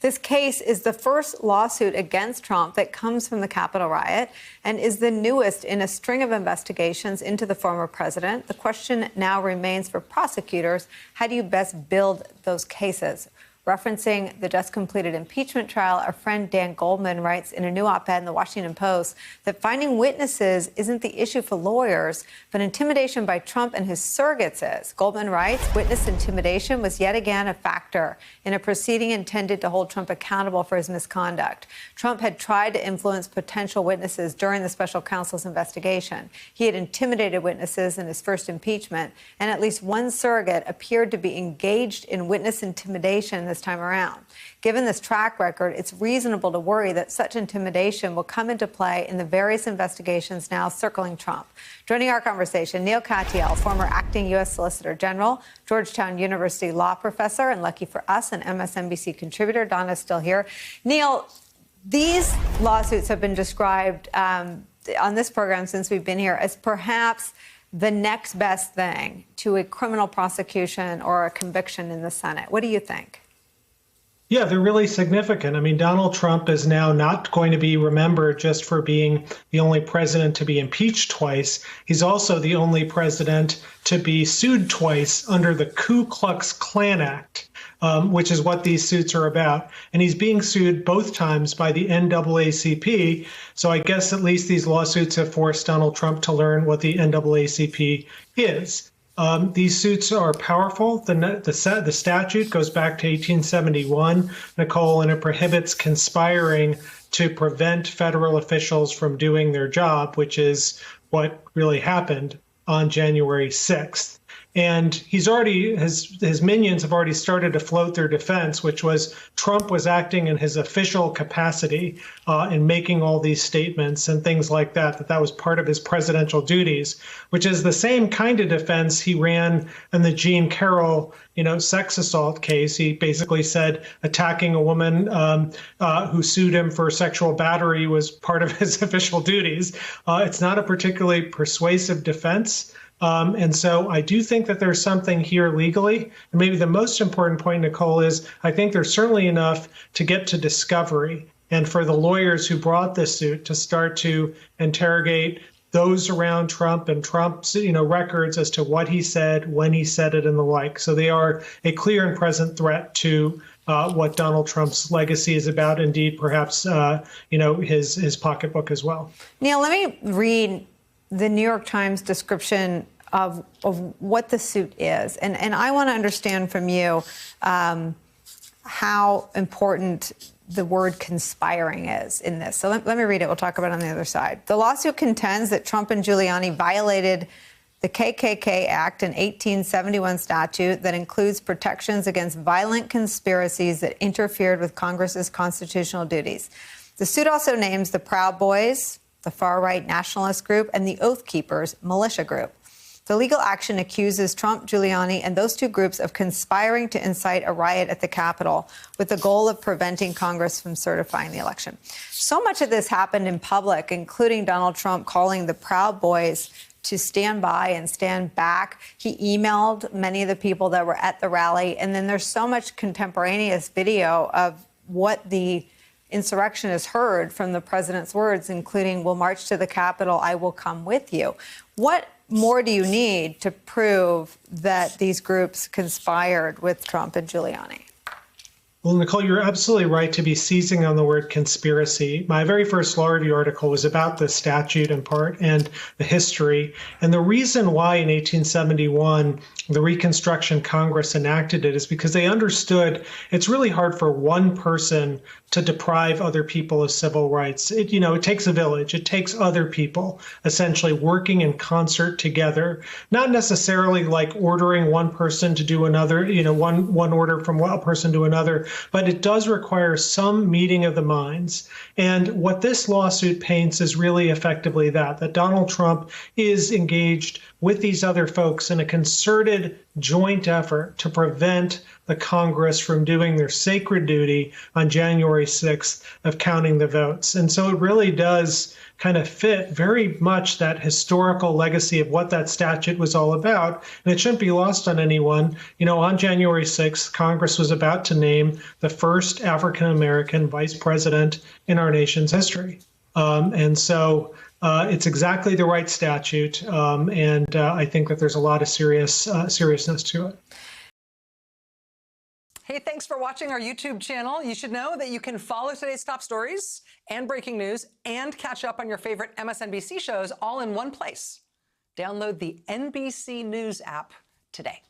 This case is the first lawsuit against Trump that comes from the Capitol riot and is the newest in a string of investigations into the former president. The question now remains for prosecutors, how do you best build those cases? Referencing the just completed impeachment trial, our friend Dan Goldman writes in a new op-ed in the Washington Post that finding witnesses isn't the issue for lawyers, but intimidation by Trump and his surrogates is. Goldman writes, witness intimidation was yet again a factor in a proceeding intended to hold Trump accountable for his misconduct. Trump had tried to influence potential witnesses during the special counsel's investigation. He had intimidated witnesses in his first impeachment, and at least one surrogate appeared to be engaged in witness intimidation this time around. Given this track record, it's reasonable to worry that such intimidation will come into play in the various investigations now circling Trump. Joining our conversation, Neal Katyal, former acting U.S. Solicitor General, Georgetown University law professor, and lucky for us, an MSNBC contributor. Donna's still here. Neal, these lawsuits have been described on this program since we've been here as perhaps the next best thing to a criminal prosecution or a conviction in the Senate. What do you think? Yeah, they're really significant. I mean, Donald Trump is now not going to be remembered just for being the only president to be impeached twice. He's also the only president to be sued twice under the Ku Klux Klan Act, which is what these suits are about. And he's being sued both times by the NAACP. So I guess at least these lawsuits have forced Donald Trump to learn what the NAACP is. These suits are powerful. The statute goes back to 1871, Nicole, and it prohibits conspiring to prevent federal officials from doing their job, which is what really happened on January 6th. And his minions have already started to float their defense, which was Trump was acting in his official capacity in making all these statements and things like that that was part of his presidential duties, which is the same kind of defense he ran in the Jean Carroll, sex assault case. He basically said attacking a woman who sued him for sexual battery was part of his official duties. It's not a particularly persuasive defense. And so I do think that there's something here legally. And maybe the most important point, Nicole, is I think there's certainly enough to get to discovery and for the lawyers who brought this suit to start to interrogate those around Trump and Trump's, records as to what he said, when he said it, and the like. So they are a clear and present threat to what Donald Trump's legacy is about. Indeed, perhaps, his pocketbook as well. Neal, let me read the New York Times description of what the suit is. And I want to understand from you how important the word conspiring is in this. So let me read it. We'll talk about it on the other side. The lawsuit contends that Trump and Giuliani violated the KKK Act, an 1871 statute that includes protections against violent conspiracies that interfered with Congress's constitutional duties. The suit also names the Proud Boys, the far-right nationalist group, and the Oath Keepers militia group. The legal action accuses Trump, Giuliani, and those two groups of conspiring to incite a riot at the Capitol with the goal of preventing Congress from certifying the election. So much of this happened in public, including Donald Trump calling the Proud Boys to stand by and stand back. He emailed many of the people that were at the rally. And then there's so much contemporaneous video of what the insurrectionists heard from the president's words, including, "We'll march to the Capitol, I will come with you." What more do you need to prove that these groups conspired with Trump and Giuliani? Well, Nicole, you're absolutely right to be seizing on the word conspiracy. My very first law review article was about the statute in part and the history. And the reason why in 1871 the Reconstruction Congress enacted it is because they understood it's really hard for one person to deprive other people of civil rights. It takes a village. It takes other people essentially working in concert together, not necessarily like ordering one person to do another, one order from one person to another, but it does require some meeting of the minds. And what this lawsuit paints is really effectively that Donald Trump is engaged with these other folks in a concerted joint effort to prevent the Congress from doing their sacred duty on January 6th of counting the votes. And so it really does kind of fit very much that historical legacy of what that statute was all about. And it shouldn't be lost on anyone. You know, on January 6th, Congress was about to name the first African-American vice president in our nation's history. And so it's exactly the right statute. And I think that there's a lot of seriousness to it. Hey, thanks for watching our YouTube channel. You should know that you can follow today's top stories and breaking news and catch up on your favorite MSNBC shows all in one place. Download the NBC News app today.